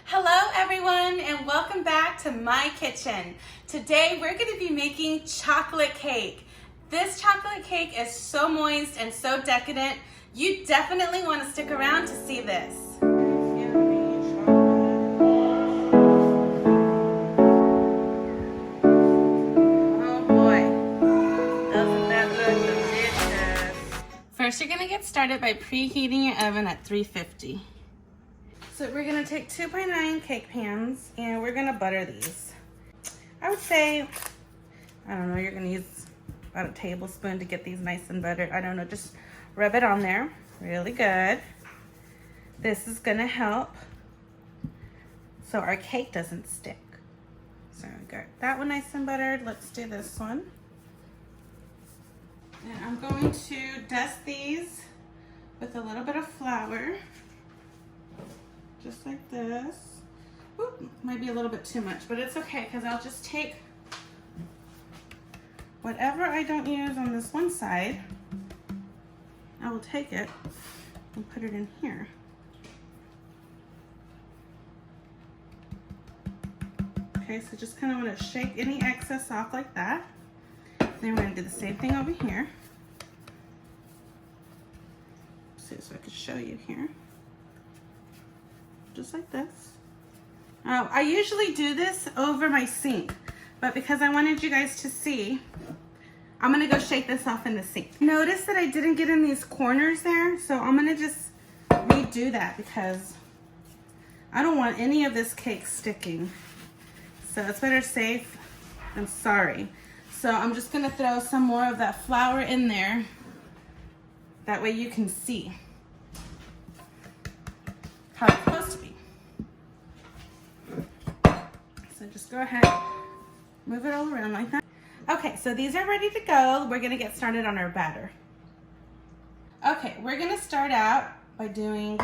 Hello everyone and welcome back to my kitchen. Today we're going to be making chocolate cake. This chocolate cake is so moist and so decadent. You definitely want to stick around to see this. Oh boy, doesn't that look delicious? First you're going to get started by preheating your oven at 350. So we're gonna take 2x9 cake pans and we're gonna butter these. I would say, I don't know, you're gonna use about a tablespoon to get these nice and buttered. I don't know, just rub it on there really good. This is gonna help so our cake doesn't stick. So we got that one nice and buttered. Let's do this one. And I'm going to dust these with a little bit of flour. Just like this. Oop, might be a little bit too much, but it's okay because I'll just take whatever I don't use on this one side, I will take it and put it in here. Okay, so just kind of want to shake any excess off like that. Then we're going to do the same thing over here. See, so I can show you here. Just like this. I usually do this over my sink, but because I wanted you guys to see, I'm gonna go shake this off in the sink. Notice that I didn't get in these corners there, so I'm gonna just redo that because I don't want any of this cake sticking. So it's better safe than sorry. So I'm just gonna throw some more of that flour in there. That way you can see how it's supposed to be. So just go ahead, move it all around like that. Okay, so these are ready to go. We're gonna get started on our batter. Okay, we're gonna start out by doing...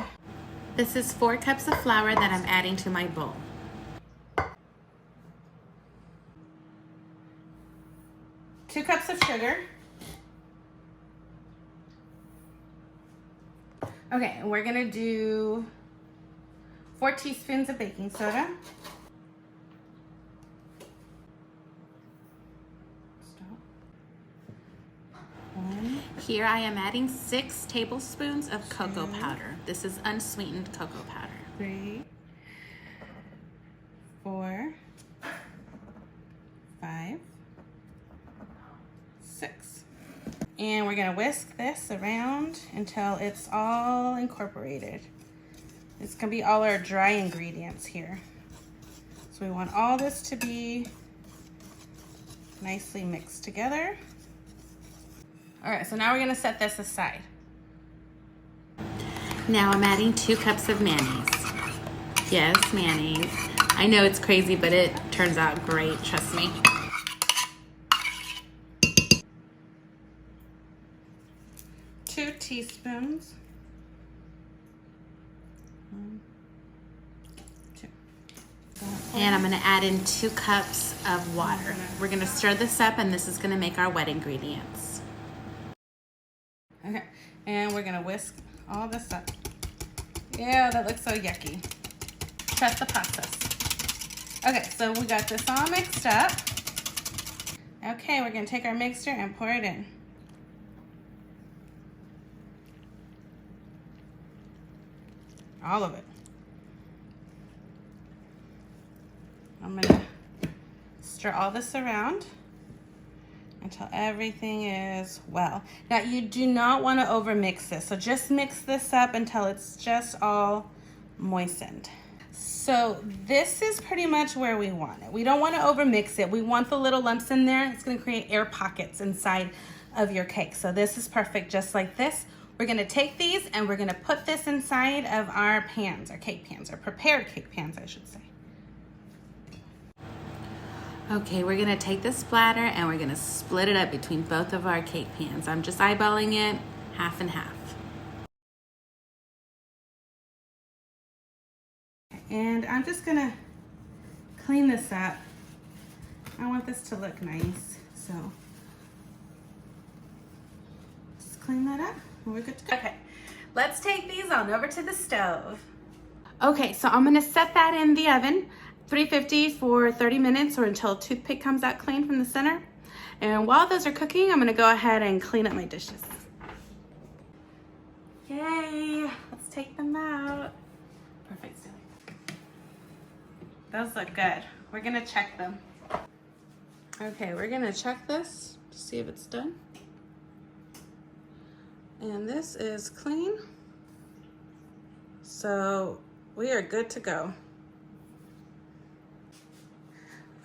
This is 4 cups of flour that I'm adding to my bowl. Two cups of sugar. Okay, and we're gonna do 4 teaspoons of baking soda. Here I am adding 6 tablespoons of cocoa powder. This is unsweetened cocoa powder. 3, 4, 5, 6. And we're gonna whisk this around until it's all incorporated. It's gonna be all our dry ingredients here. So we want all this to be nicely mixed together. All right, so now we're gonna set this aside. Now I'm adding 2 cups of mayonnaise. Yes, mayonnaise. I know it's crazy, but it turns out great, trust me. Two teaspoons. 1, 2. And I'm gonna add in 2 cups of water. We're gonna stir this up and this is gonna make our wet ingredients. Okay, and we're gonna whisk all this up. Yeah, that looks so yucky. Trust the process. Okay, so we got this all mixed up. Okay, we're gonna take our mixture and pour it in. All of it. I'm gonna stir all this around until everything is well. Now you do not want to over mix this, so just mix this up until it's just all moistened. So this is pretty much where we want it. We don't want to over mix it. We want the little lumps in there. It's going to create air pockets inside of your cake. So this is perfect just like this. We're going to take these and we're going to put this inside of our pans, our cake pans, or prepared cake pans I should say. Okay, we're gonna take this splatter and we're gonna split it up between both of our cake pans. I'm just eyeballing it, half and half. And I'm just gonna clean this up. I want this to look nice, so just clean that up and we're good to go. Okay, let's take these on over to the stove. Okay, so I'm gonna set that in the oven, 350 for 30 minutes or until a toothpick comes out clean from the center. And while those are cooking, I'm gonna go ahead and clean up my dishes. Yay, let's take them out. Perfect. Those look good. We're gonna check them. Okay, we're gonna check this to see if it's done. And this is clean. So we are good to go.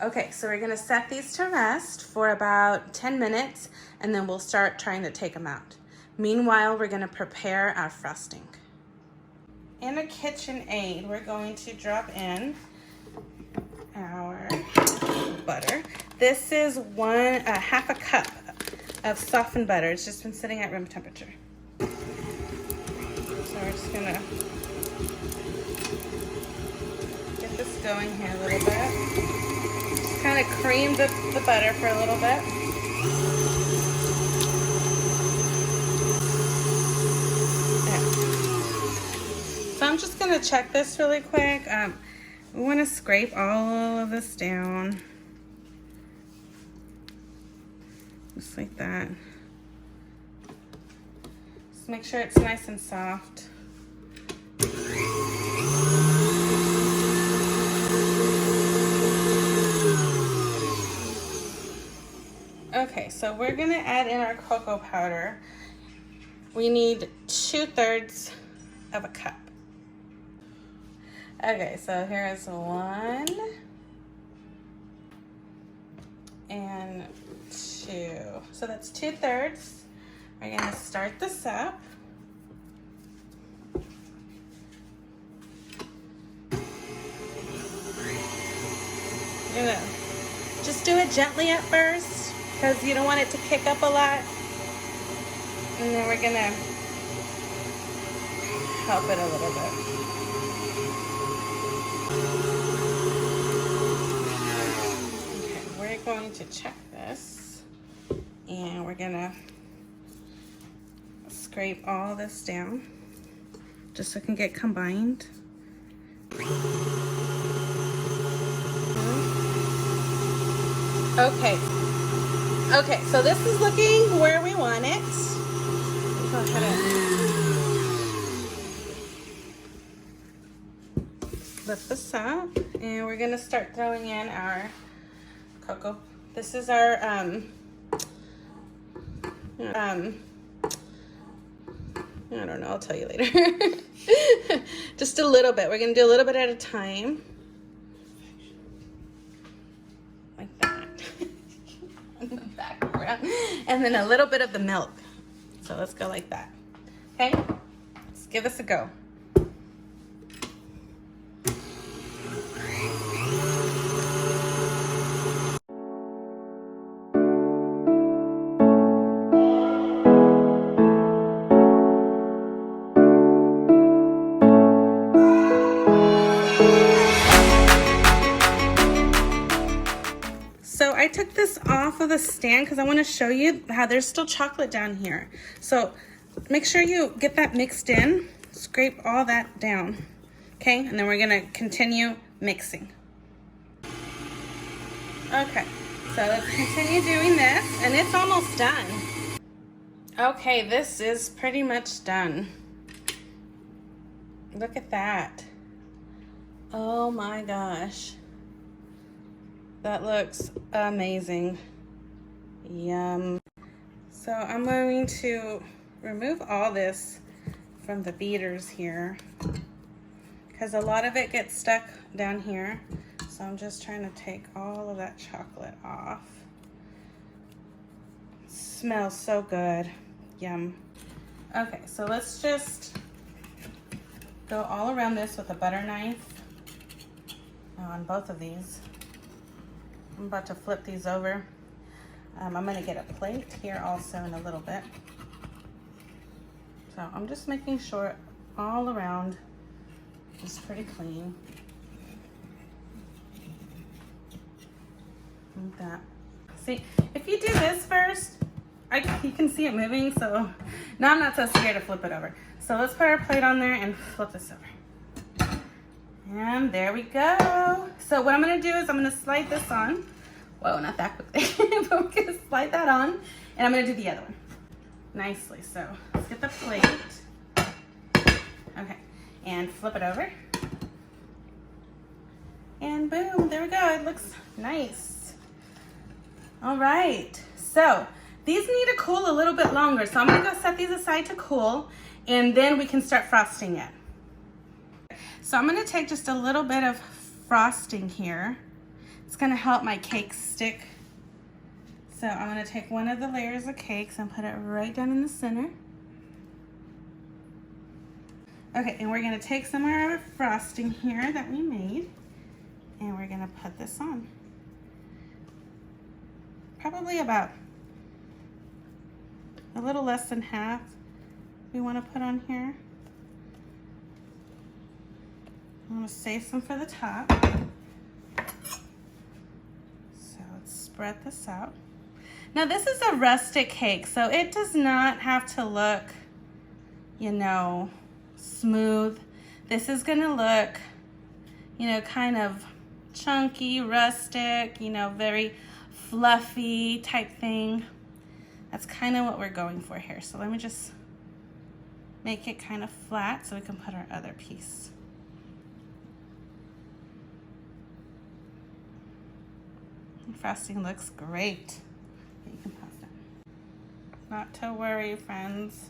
Okay, so we're gonna set these to rest for about 10 minutes and then we'll start trying to take them out. Meanwhile, we're gonna prepare our frosting. In a KitchenAid, we're going to drop in our butter. This is half a cup of softened butter. It's just been sitting at room temperature. So we're just gonna get this going here a little bit. Just kind of cream the butter for a little bit. So I'm just gonna check this really quick. We want to scrape all of this down, just like that. Just make sure it's nice and soft. Okay, so we're gonna add in our cocoa powder. We need 2/3 of a cup. Okay, so here is 1 and 2. So that's 2/3. We're gonna start this up. You're gonna just do it gently at first because you don't want it to kick up a lot. And then we're gonna help it a little bit. Okay, we're going to check this and we're gonna scrape all this down just so it can get combined. Okay, so this is looking where we want it. Go ahead and lift this up, and we're gonna start throwing in our cocoa. This is our I don't know, I'll tell you later. Just a little bit. We're gonna do a little bit at a time. Like that. In the background. And then a little bit of the milk. So let's go like that. Okay? Let's give this a go. So I took this off of the stand because I want to show you how there's still chocolate down here. So make sure you get that mixed in. Scrape all that down. Okay, and then we're gonna continue mixing. Okay, so let's continue doing this, and it's almost done. Okay, this is pretty much done. Look at that. Oh my gosh. That looks amazing. Yum. So I'm going to remove all this from the beaters here because a lot of it gets stuck down here. So I'm just trying to take all of that chocolate off. It smells so good. Yum. Okay, so let's just go all around this with a butter knife on both of these. I'm about to flip these over. I'm gonna get a plate here also in a little bit. So I'm just making sure all around is pretty clean. Like that. See, if you do this first, you can see it moving, so now I'm not so scared to flip it over. So let's put our plate on there and flip this over. And there we go. So what I'm gonna do is I'm gonna slide this on. Whoa, not that quickly. But I'm gonna slide that on, and I'm gonna do the other one nicely. So let's get the plate. Okay, and flip it over. And boom, there we go. It looks nice. All right, so these need to cool a little bit longer. So I'm gonna go set these aside to cool, and then we can start frosting it. So I'm gonna take just a little bit of frosting here. It's gonna help my cake stick. So I'm gonna take one of the layers of cakes and put it right down in the center. Okay, and we're gonna take some of our frosting here that we made, and we're gonna put this on. Probably about a little less than half we wanna put on here. I'm gonna save some for the top. So let's spread this out. Now this is a rustic cake, so it does not have to look, you know, smooth. This is gonna look, you know, kind of chunky, rustic, you know, very fluffy type thing. That's kind of what we're going for here. So let me just make it kind of flat so we can put our other piece. Frosting looks great. You can pause that. Not to worry, friends.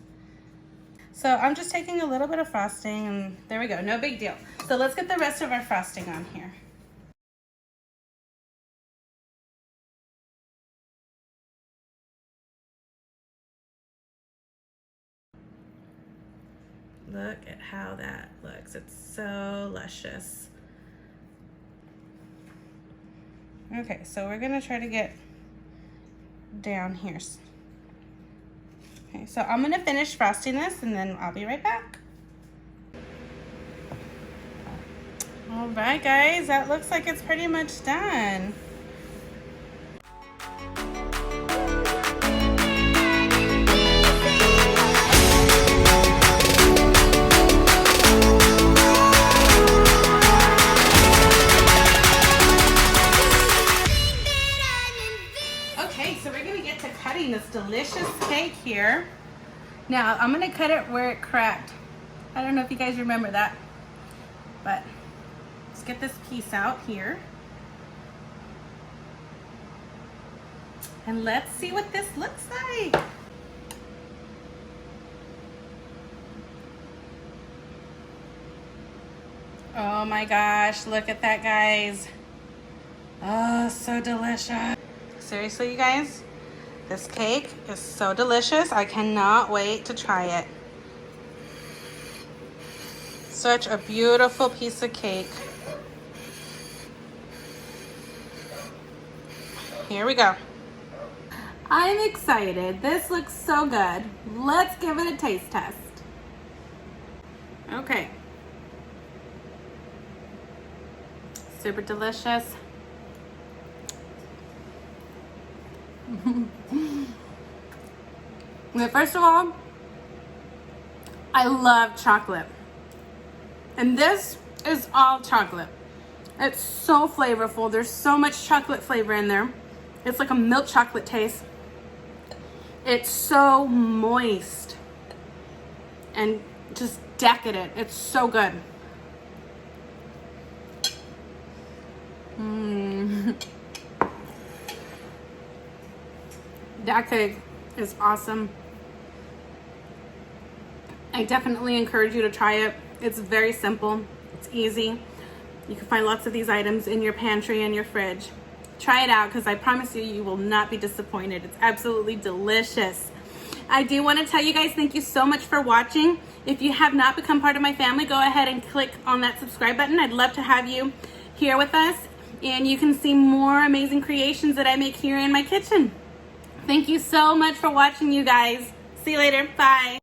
So I'm just taking a little bit of frosting, and there we go, no big deal. So let's get the rest of our frosting on here. Look at how that looks. It's so luscious. Okay, so we're gonna try to get down here. Okay, so I'm gonna finish frosting this and then I'll be right back. All right, guys, that looks like it's pretty much done. This delicious cake here. Now I'm gonna cut it where it cracked. I don't know if you guys remember that, but let's get this piece out here and let's see what this looks like. Oh my gosh, look at that, guys. Oh, so delicious. Seriously, you guys, this cake is so delicious. I cannot wait to try it. Such a beautiful piece of cake. Here we go. I'm excited. This looks so good. Let's give it a taste test. Okay. Super delicious. Okay, first of all, I love chocolate, and this is all chocolate. It's so flavorful. There's so much chocolate flavor in there. It's like a milk chocolate taste. It's so moist and just decadent. It's so good. That cake is awesome. I definitely encourage you to try it. It's very simple. It's easy. You can find lots of these items in your pantry and your fridge. Try it out, because I promise you, you will not be disappointed. It's absolutely delicious. I do want to tell you guys, thank you so much for watching. If you have not become part of my family, go ahead and click on that subscribe button. I'd love to have you here with us, and you can see more amazing creations that I make here in my kitchen. Thank you so much for watching, you guys. See you later. Bye.